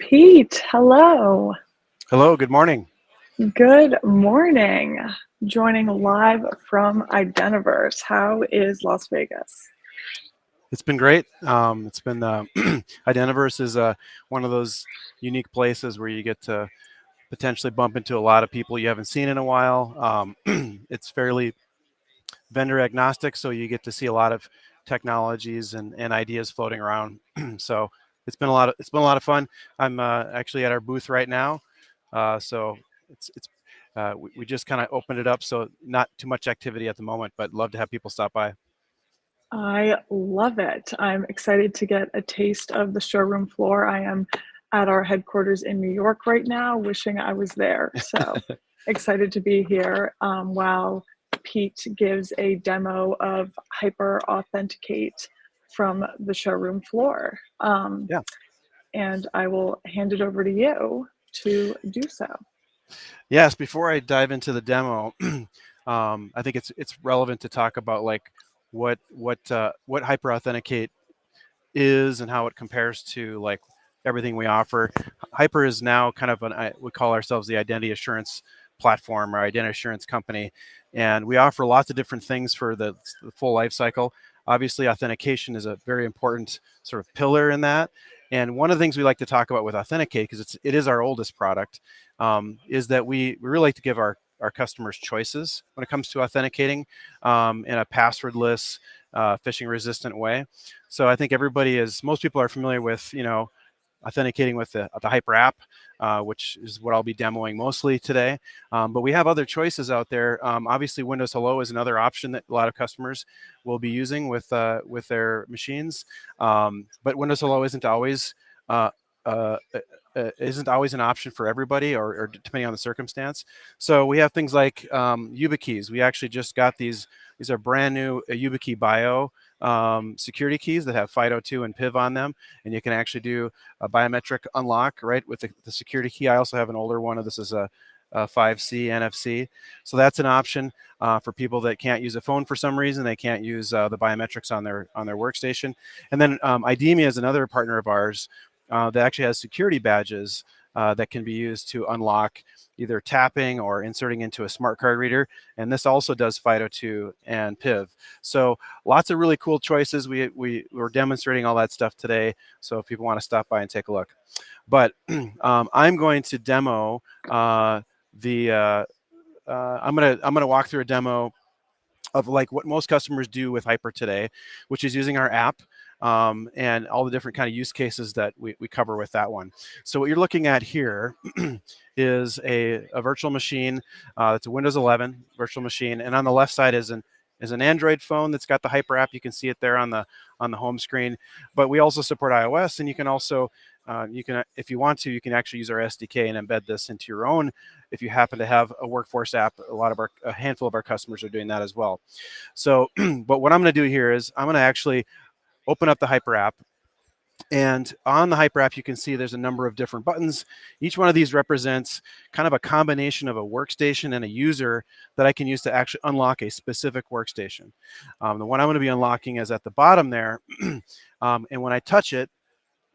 Pete, hello. Hello, good morning. Good morning. Joining live from Identiverse. How is Las Vegas? It's been great. It's been Identiverse is one of those unique places where you get to potentially bump into a lot of people you haven't seen in a while. It's fairly vendor agnostic, so you get to see a lot of technologies and ideas floating around. So it's been a lot of fun. I'm actually at our booth right now, so it's we just kind of opened it up, so not too much activity at the moment, but love to have people stop by. I love it. I'm excited to get a taste of the showroom floor. I am at our headquarters in New York right now, wishing I was there. So excited to be here while Pete gives a demo of Hyper Authenticate from the showroom floor. Yeah. And I will hand it over to you to do so. Yes, before I dive into the demo, I think it's relevant to talk about like what Hyper Authenticate is and how it compares to like everything we offer. Hyper is now kind of we call ourselves the identity assurance platform or identity assurance company, and we offer lots of different things for the full life cycle. Obviously, authentication is a very important sort of pillar in that. And one of the things we like to talk about with Authenticate, because it is our oldest product, is that we really like to give our customers choices when it comes to authenticating in a passwordless, phishing resistant way. So I think most people are familiar with, authenticating with the Hyper app, which is what I'll be demoing mostly today. But we have other choices out there. Obviously, Windows Hello is another option that a lot of customers will be using with their machines. But Windows Hello uh, uh, isn't always an option for everybody, or depending on the circumstance. So we have things like YubiKeys. We actually just got these. These are brand new YubiKey Bio security keys that have FIDO2 and PIV on them, and you can actually do a biometric unlock right with the security key. I also have an older one. This is a 5C NFC, so that's an option for people that can't use a phone for some reason. They can't use the biometrics on their workstation. And then IDEMIA is another partner of ours that actually has security badges that can be used to unlock either tapping or inserting into a smart card reader. And this also does FIDO2 and PIV. So lots of really cool choices. We're demonstrating all that stuff today. So if people want to stop by and take a look. But I'm going to demo I'm gonna walk through a demo of like what most customers do with Hyper today, which is using our app and all the different kind of use cases that we cover with that one. So what you're looking at here is a virtual machine. It's a Windows 11 virtual machine, and on the left side is an Android phone that's got the Hyper app. You can see it there on the home screen. But we also support iOS, and you can also if you want to, you can actually use our SDK and embed this into your own. If you happen to have a workforce app, a handful of our customers are doing that as well. So, but what I'm going to do here is I'm going to actually open up the Hyper app. And on the Hyper app, you can see there's a number of different buttons. Each one of these represents kind of a combination of a workstation and a user that I can use to actually unlock a specific workstation. The one I'm going to be unlocking is at the bottom there. And when I touch it,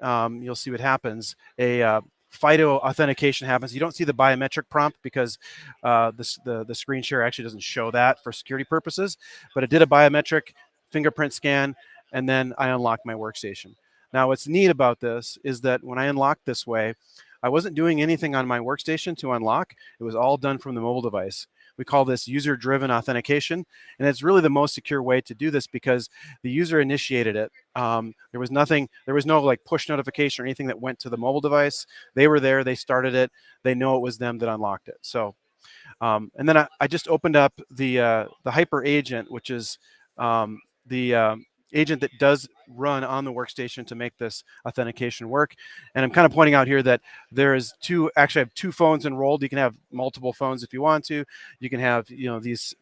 you'll see what happens. A FIDO authentication happens. You don't see the biometric prompt because the screen share actually doesn't show that for security purposes, but it did a biometric fingerprint scan, and then I unlocked my workstation. Now, what's neat about this is that when I unlocked this way, I wasn't doing anything on my workstation to unlock. It was all done from the mobile device. We call this user-driven authentication, and it's really the most secure way to do this because the user initiated it. There was no like push notification or anything that went to the mobile device. They were there, they started it, they know it was them that unlocked it. So, and then I just opened up the Hyper agent, which is the agent that does run on the workstation to make this authentication work. And I'm kind of pointing out here that there is actually I have two phones enrolled. You can have multiple phones if you want to. You can have, these,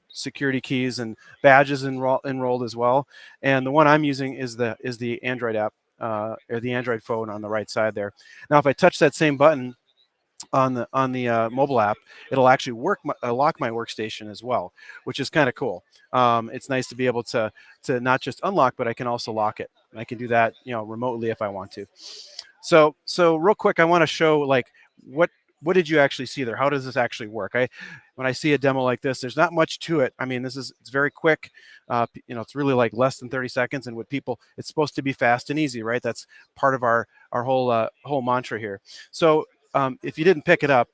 security keys and badges enrolled as well. And the one I'm using is the Android app or the Android phone on the right side there. Now, if I touch that same button on the mobile app, it'll actually lock my workstation as well, which is kind of cool. It's nice to be able to not just unlock, but I can also lock it. And I can do that remotely if I want to. So real quick, I want to show like what what did you actually see there? How does this actually work? When I see a demo like this, there's not much to it. I mean, it's very quick. It's really like less than 30 seconds, and it's supposed to be fast and easy, right? That's part of our whole mantra here. So if you didn't pick it up,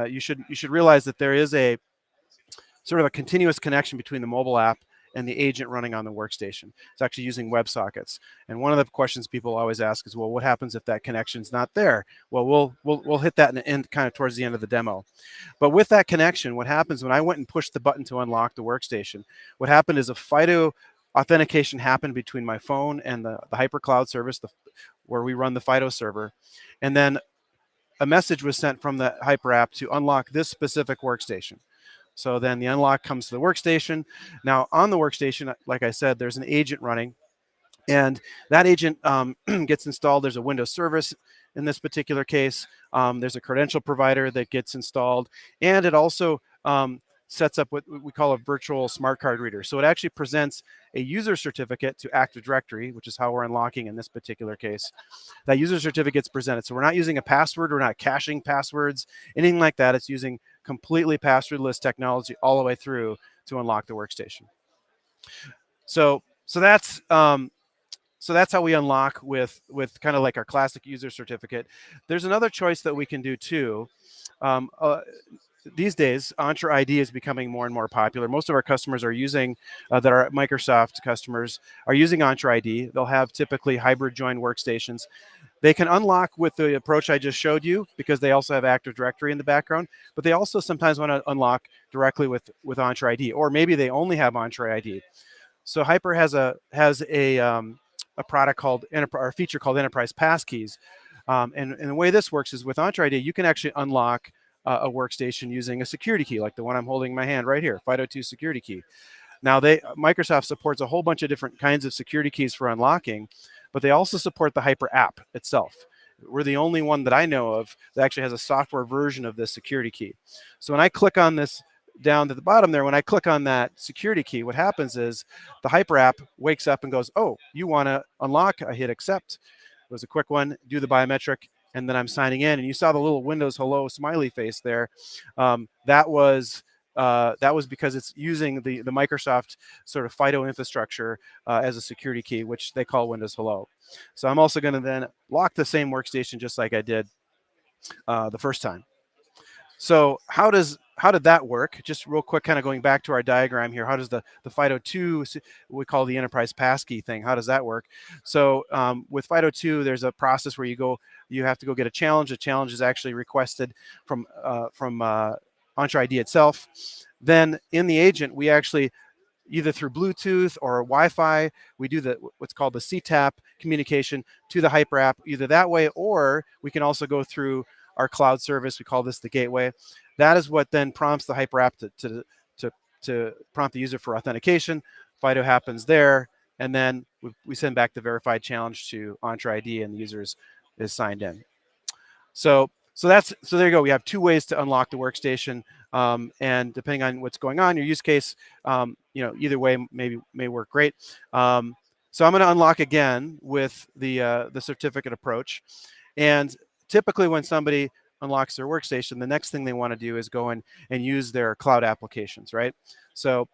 you should realize that there is a sort of a continuous connection between the mobile app and the agent running on the workstation. It's actually using WebSockets. And one of the questions people always ask is, well, what happens if that connection's not there? Well, we'll hit that kind of towards the end of the demo. But with that connection, what happens when I went and pushed the button to unlock the workstation, what happened is a FIDO authentication happened between my phone and the HyperCloud service, where we run the FIDO server. And then a message was sent from the Hyper app to unlock this specific workstation. So then the unlock comes to the workstation. Now on the workstation, like I said, there's an agent running, and that agent gets installed. There's a Windows service in this particular case. There's a credential provider that gets installed, and it also sets up what we call a virtual smart card reader. So it actually presents a user certificate to Active Directory, which is how we're unlocking in this particular case. That user certificate's presented. So we're not using a password, we're not caching passwords, anything like that. It's using completely passwordless technology all the way through to unlock the workstation. So that's how we unlock with kind of like our classic user certificate. There's another choice that we can do too. These days, Entra ID is becoming more and more popular. Most of our customers are using, that are Microsoft customers, are using Entra ID. They'll have typically hybrid join workstations. They can unlock with the approach I just showed you because they also have Active Directory in the background, but they also sometimes want to unlock directly with Entra ID, or maybe they only have Entra ID. So HYPR has a product called or a feature called Enterprise Passkeys, and the way this works is with Entra ID, you can actually unlock a workstation using a security key, like the one I'm holding in my hand right here, FIDO2 security key. Now Microsoft supports a whole bunch of different kinds of security keys for unlocking, but they also support the HYPR app itself. We're the only one that I know of that actually has a software version of this security key. So when I click on this down to the bottom there, when I click on that security key, what happens is the HYPR app wakes up and goes, oh, you want to unlock? I hit accept. It was a quick one, do the biometric, and then I'm signing in. And you saw the little Windows hello smiley face there. That was because it's using the Microsoft sort of FIDO infrastructure as a security key, which they call Windows Hello. So I'm also going to then lock the same workstation just like I did the first time. So how did that work? Just real quick, kind of going back to our diagram here. How does the FIDO2, we call the enterprise passkey thing, how does that work? So with FIDO2, there's a process where you have to go get a challenge. The challenge is actually requested from Entra ID itself. Then in the agent, we actually, either through Bluetooth or Wi-Fi, we do what's called the CTAP communication to the HYPR app, either that way, or we can also go through our cloud service. We call this the gateway. That is what then prompts the HYPR app to prompt the user for authentication. FIDO happens there, and then we send back the verified challenge to Entra ID, and the user is signed in. So there you go. We have two ways to unlock the workstation, and depending on what's going on, your use case, either way may work great. So I'm going to unlock again with the certificate approach, and typically when somebody unlocks their workstation, the next thing they want to do is go in and use their cloud applications, right? So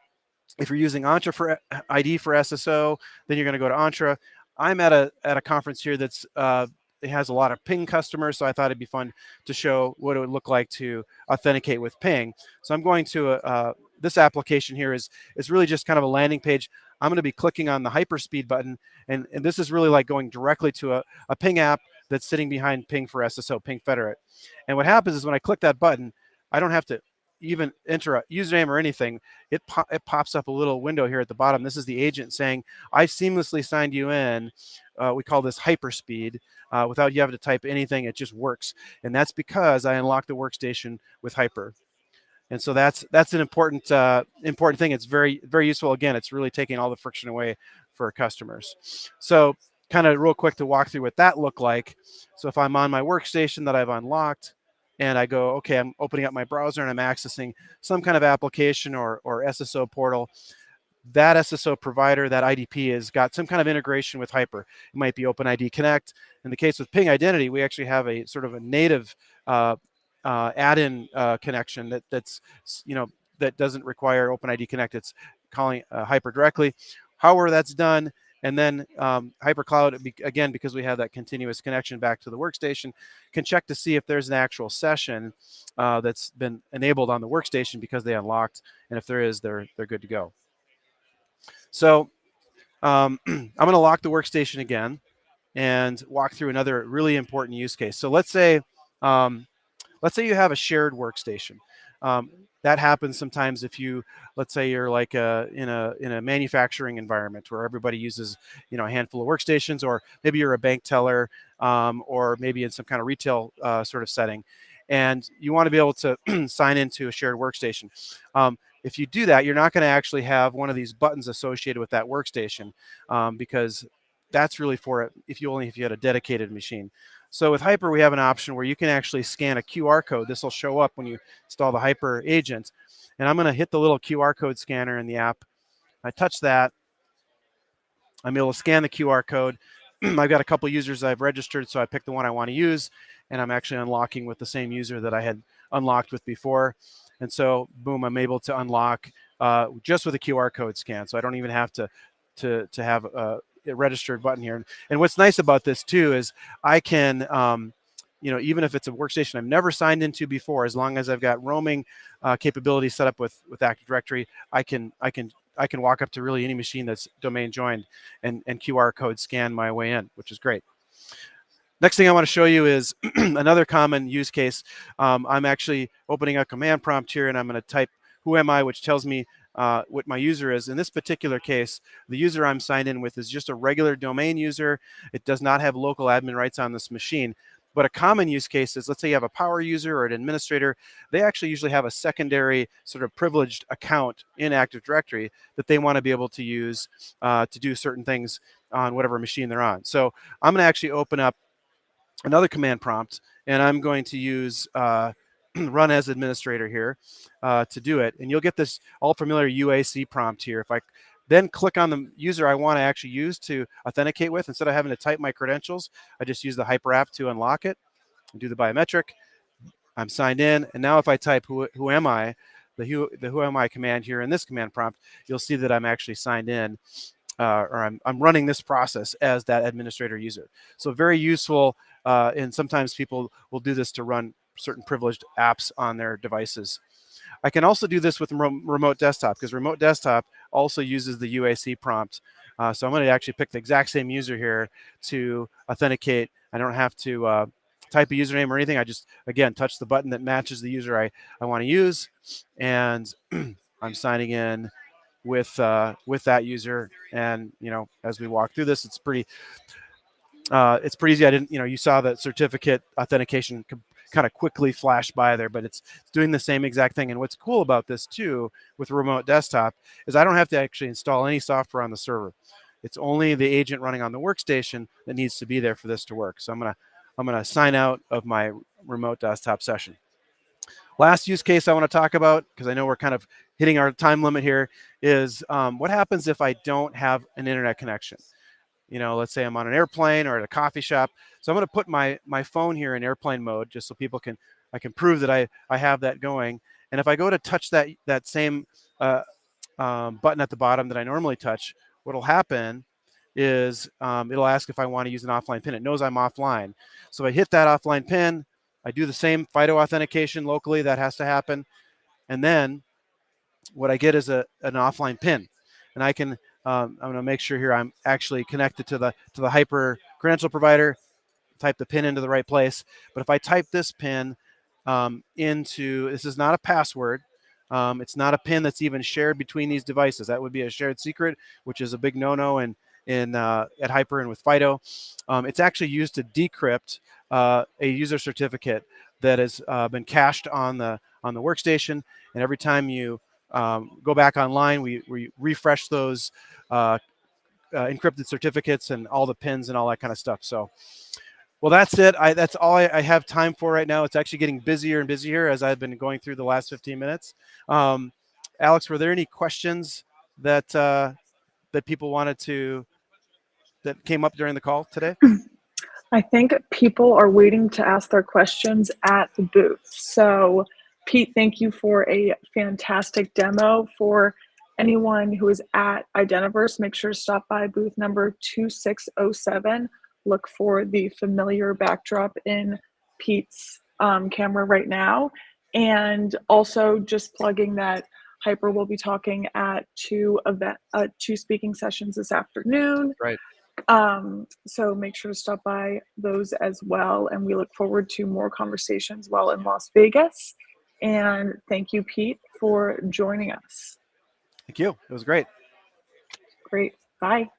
if you're using Entra for ID for SSO, then you're going to go to Entra. I'm at a conference here that's it has a lot of Ping customers, so I thought it'd be fun to show what it would look like to authenticate with Ping. So I'm going to this application here is really just kind of a landing page. I'm going to be clicking on the hyperspeed button, and this is really like going directly to a Ping app that's sitting behind Ping for SSO, Ping Federate. And what happens is when I click that button, I don't have to even enter a username or anything. It pops up a little window here at the bottom. This is the agent saying, I seamlessly signed you in. We call this hyperspeed. Without you having to type anything, it just works. And that's because I unlocked the workstation with HYPR. And so that's an important thing. It's very, very useful. Again, it's really taking all the friction away for customers. So kind of real quick to walk through what that looked like. So if I'm on my workstation that I've unlocked, and I go, okay, I'm opening up my browser and I'm accessing some kind of application or SSO portal, that SSO provider, that IDP, has got some kind of integration with Hyper. It might be OpenID Connect. In the case with Ping Identity, we actually have a sort of a native add-in connection that doesn't require OpenID Connect. It's calling Hyper directly. However that's done, and then HyperCloud, again, because we have that continuous connection back to the workstation, can check to see if there's an actual session that's been enabled on the workstation because they unlocked, and if there is, they're good to go. So I'm going to lock the workstation again and walk through another really important use case. So let's say you have a shared workstation. That happens sometimes if you, let's say you're like in a manufacturing environment where everybody uses, a handful of workstations, or maybe you're a bank teller, or maybe in some kind of retail sort of setting, and you want to be able to sign into a shared workstation. If you do that, you're not going to actually have one of these buttons associated with that workstation, because that's really for it if you had a dedicated machine. So with Hyper, we have an option where you can actually scan a QR code. This will show up when you install the Hyper agent. And I'm going to hit the little QR code scanner in the app. I touch that. I'm able to scan the QR code. I've got a couple users I've registered, so I pick the one I want to use, and I'm actually unlocking with the same user that I had unlocked with before. And so, boom, I'm able to unlock just with a QR code scan. So I don't even have to have a registered button here. And what's nice about this too is I can, even if it's a workstation I've never signed into before, as long as I've got roaming capability set up with Active Directory, I can walk up to really any machine that's domain joined and QR code scan my way in, which is great. Next thing I want to show you is another common use case. I'm actually opening a command prompt here, and I'm going to type "who am I," which tells me what my user is. In this particular case, the user I'm signed in with is just a regular domain user. It does not have local admin rights on this machine. But a common use case is, let's say you have a power user or an administrator. They actually usually have a secondary sort of privileged account in Active Directory that they want to be able to use to do certain things on whatever machine they're on. So I'm going to actually open up another command prompt, and I'm going to use run as administrator here to do it. And you'll get this all familiar UAC prompt here. If I then click on the user I want to actually use to authenticate with, instead of having to type my credentials, I just use the Hyper app to unlock it and do the biometric. I'm signed in, and now if I type who am I, the who am I command here in this command prompt, you'll see that I'm actually signed in, or I'm running this process as that administrator user. So very useful, and sometimes people will do this to run certain privileged apps on their devices. I can also do this with remote desktop, because remote desktop also uses the UAC prompt. So I'm going to actually pick the exact same user here to authenticate. I don't have to type a username or anything. I just, again, touch the button that matches the user I want to use, and I'm signing in with that user. And as we walk through this, it's pretty easy. I didn't, you saw that certificate authentication kind of quickly flash by there, but it's doing the same exact thing. And what's cool about this too with remote desktop is I don't have to actually install any software on the server. It's only the agent running on the workstation that needs to be there for this to work. So I'm gonna sign out of my remote desktop session. Last use case I want to talk about, because I know we're kind of hitting our time limit here, is what happens if I don't have an internet connection. Let's say I'm on an airplane or at a coffee shop. So I'm going to put my phone here in airplane mode, just so I can prove that I have that going. And if I go to touch that same button at the bottom that I normally touch, what'll happen is it'll ask if I want to use an offline PIN. It knows I'm offline. So I hit that offline PIN. I do the same FIDO authentication locally. That has to happen. And then what I get is an offline PIN. And I can I'm going to make sure here I'm actually connected to the Hyper credential provider, type the PIN into the right place. But if I type this PIN this is not a password. It's not a PIN that's even shared between these devices. That would be a shared secret, which is a big no-no at Hyper and with FIDO. It's actually used to decrypt a user certificate that has been cached on the workstation. And every time you go back online, we refresh those encrypted certificates and all the pins and all that kind of stuff. So, well, that's it. That's all I have time for right now. It's actually getting busier and busier as I've been going through the last 15 minutes. Alex, were there any questions that that people wanted to that came up during the call today? I think people are waiting to ask their questions at the booth. So, Pete, thank you for a fantastic demo. For anyone who is at Identiverse, make sure to stop by booth number 2607. Look for the familiar backdrop in Pete's camera right now. And also just plugging that Hyper will be talking at two speaking sessions this afternoon. Right. So make sure to stop by those as well. And we look forward to more conversations while in Las Vegas. And thank you, Pete, for joining us. Thank you. It was great. Great. Bye.